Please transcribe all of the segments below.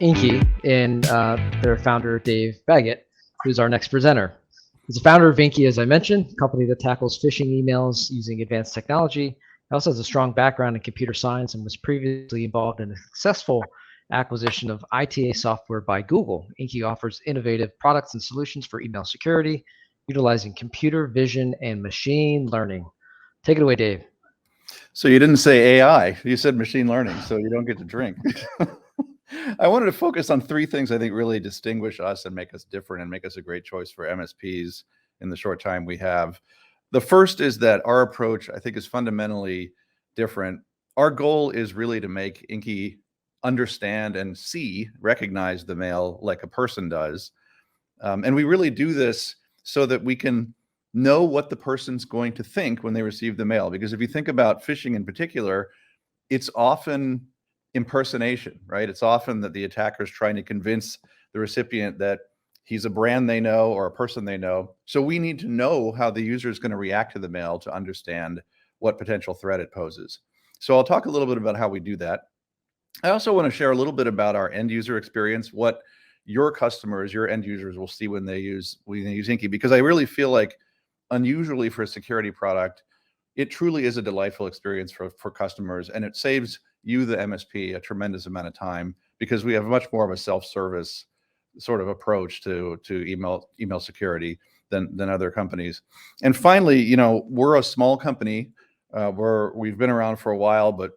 Inky and their founder, Dave Baggett, who's our next presenter. He's the founder of Inky, as I mentioned, a company that tackles phishing emails using advanced technology. He also has a strong background in computer science and was previously involved in a successful acquisition of ITA software by Google. Inky offers innovative products and solutions for email security, utilizing computer vision and machine learning. Take it away, Dave. So you didn't say AI, you said machine learning, so you don't get to drink. I wanted to focus on three things I think really distinguish us and make us different and make us a great choice for MSPs in the short time we have. The first is that our approach, I think, is fundamentally different. Our goal is really to make Inky understand and recognize the mail like a person does. And we really do this so that we can know what the person's going to think when they receive the mail. Because if you think about phishing in particular, it's often impersonation, right? It's often that the attacker is trying to convince the recipient that he's a brand they know or a person they know. So we need to know how the user is going to react to the mail to understand what potential threat it poses. So I'll talk a little bit about how we do that. I also want to share a little bit about our end user experience, what your customers, your end users will see when they use Inky, because I really feel like, unusually for a security product, it truly is a delightful experience for customers, and it saves you, the MSP, a tremendous amount of time because we have much more of a self-service sort of approach to email security than other companies. And finally, we're a small company. We've been around for a while, but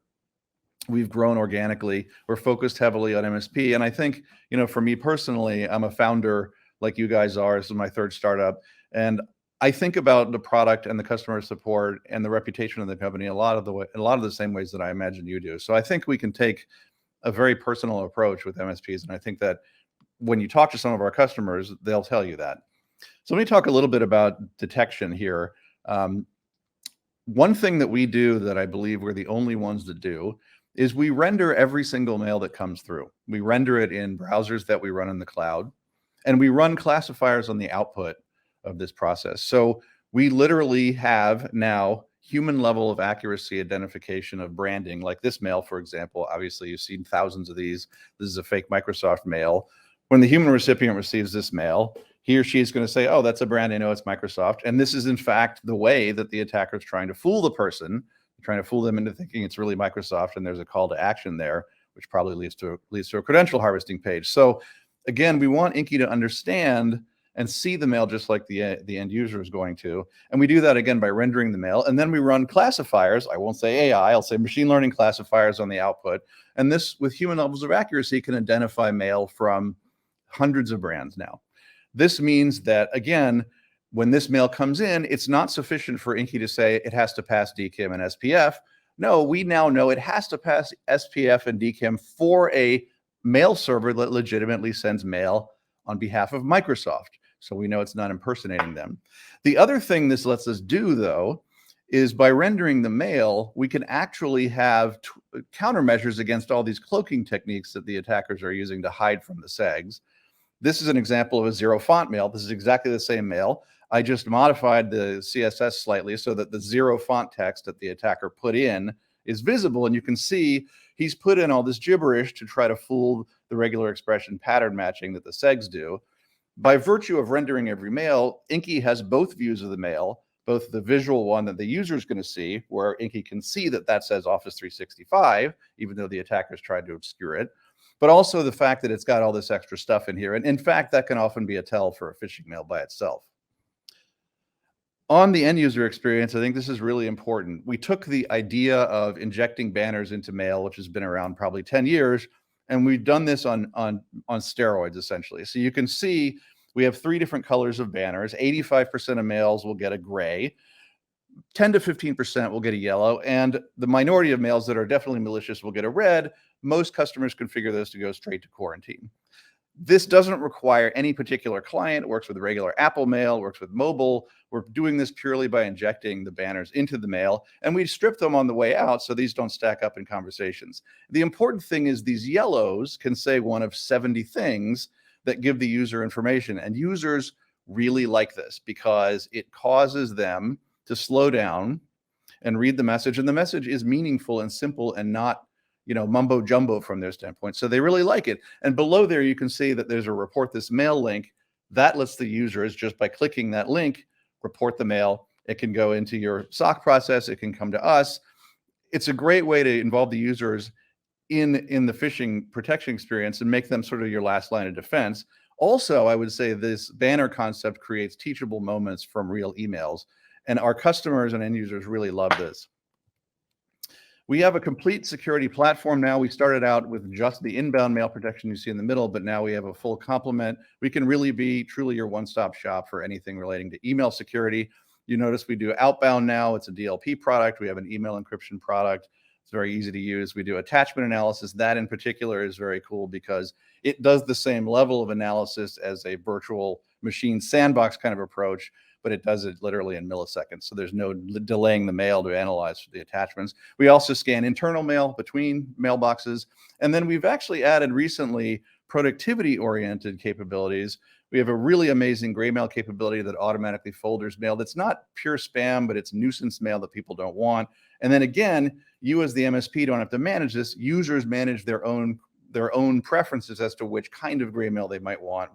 we've grown organically. We're focused heavily on MSP. And I think, for me personally, I'm a founder like you guys are. This is my third startup. And I think about the product and the customer support and the reputation of the company a lot of the same ways that I imagine you do. So I think we can take a very personal approach with MSPs. And I think that when you talk to some of our customers, they'll tell you that. So let me talk a little bit about detection here. One thing that we do that I believe we're the only ones that do is we render every single mail that comes through. We render it in browsers that we run in the cloud, and we run classifiers on the output of this process. So we literally have now human level of accuracy identification of branding, like this mail, for example. Obviously, you've seen thousands of these. This is a fake Microsoft mail. When the human recipient receives this mail, he or she is going to say, oh, that's a brand I know, it's Microsoft. And this is, in fact, the way that the attacker is trying to fool the person, trying to fool them into thinking it's really Microsoft, and there's a call to action there, which probably leads to a credential harvesting page. So again, we want Inky to understand and see the mail just like the end user is going to. And we do that, again, by rendering the mail. And then we run classifiers. I won't say AI, I'll say machine learning classifiers on the output. And this, with human levels of accuracy, can identify mail from hundreds of brands now. This means that, again, when this mail comes in, it's not sufficient for Inky to say it has to pass DKIM and SPF. No, we now know it has to pass SPF and DKIM for a mail server that legitimately sends mail on behalf of Microsoft. So we know it's not impersonating them. The other thing this lets us do, though, is by rendering the mail, we can actually have countermeasures against all these cloaking techniques that the attackers are using to hide from the SEGs. This is an example of a zero font mail. This is exactly the same mail. I just modified the CSS slightly so that the zero font text that the attacker put in is visible, and you can see he's put in all this gibberish to try to fool the regular expression pattern matching that the SEGs do. By virtue of rendering every mail, Inky has both views of the mail, both the visual one that the user is going to see, where Inky can see that says Office 365, even though the attackers tried to obscure it, but also the fact that it's got all this extra stuff in here. And in fact, that can often be a tell for a phishing mail by itself. On the end user experience, I think this is really important. We took the idea of injecting banners into mail, which has been around probably 10 years, and we've done this on steroids, essentially. So you can see we have 3 different colors of banners. 85% of mails will get a gray, 10 to 15% will get a yellow, and the minority of mails that are definitely malicious will get a red. Most customers configure those to go straight to quarantine. This doesn't require any particular client. It works with regular Apple Mail, works with mobile. We're doing this purely by injecting the banners into the mail, and we strip them on the way out so these don't stack up in conversations. The important thing is these yellows can say one of 70 things that give the user information, and users really like this because it causes them to slow down and read the message, and the message is meaningful and simple and not mumbo jumbo from their standpoint. So they really like it. And below there, you can see that there's a report this mail link that lets the users, just by clicking that link, report the mail. It can go into your SOC process. It can come to us. It's a great way to involve the users in the phishing protection experience and make them sort of your last line of defense. Also, I would say this banner concept creates teachable moments from real emails, and our customers and end users really love this. We have a complete security platform now. We started out with just the inbound mail protection you see in the middle, but now we have a full complement. We can really be truly your one-stop shop for anything relating to email security. You notice we do outbound now. It's a DLP product. We have an email encryption product. It's very easy to use. We do attachment analysis. That in particular is very cool because it does the same level of analysis as a virtual machine sandbox kind of approach, but it does it literally in milliseconds. So there's no delaying the mail to analyze the attachments. We also scan internal mail between mailboxes. And then we've actually added recently productivity-oriented capabilities. We have a really amazing gray mail capability that automatically folders mail. That's not pure spam, but it's nuisance mail that people don't want. And then again, you as the MSP don't have to manage this. Users manage their own preferences as to which kind of gray mail they might want,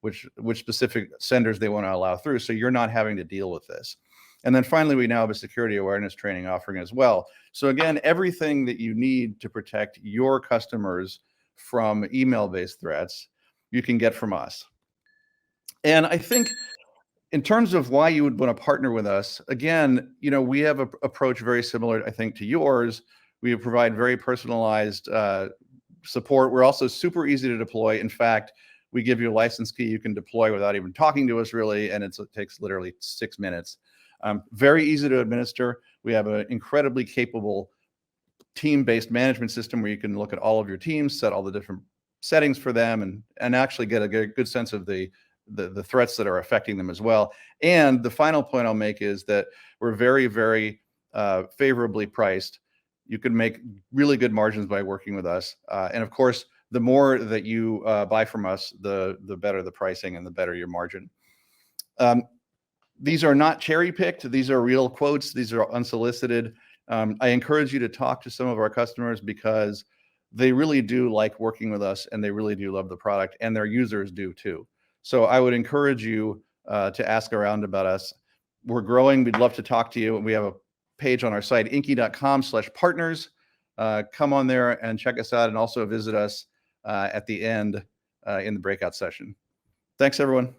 which specific senders they want to allow through. So you're not having to deal with this. And then finally, we now have a security awareness training offering as well. So again, everything that you need to protect your customers from email-based threats, you can get from us. And I think in terms of why you would want to partner with us, again, we have an approach very similar, I think, to yours. We provide very personalized support. We're also super easy to deploy. In fact, we give you a license key you can deploy without even talking to us, really, and it takes literally 6 minutes. Very easy to administer. We have an incredibly capable team-based management system where you can look at all of your teams, set all the different settings for them, and actually get a good sense of the threats that are affecting them as well. And the final point I'll make is that we're very, very favorably priced. You can make really good margins by working with us. And of course, the more that you buy from us, the better the pricing and the better your margin. These are not cherry picked. These are real quotes. These are unsolicited. I encourage you to talk to some of our customers because they really do like working with us and they really do love the product, and their users do too. So I would encourage you to ask around about us. We're growing. We'd love to talk to you. We have a page on our site, inky.com/partners. Come on there and check us out, and also visit us at the end in the breakout session. Thanks, everyone.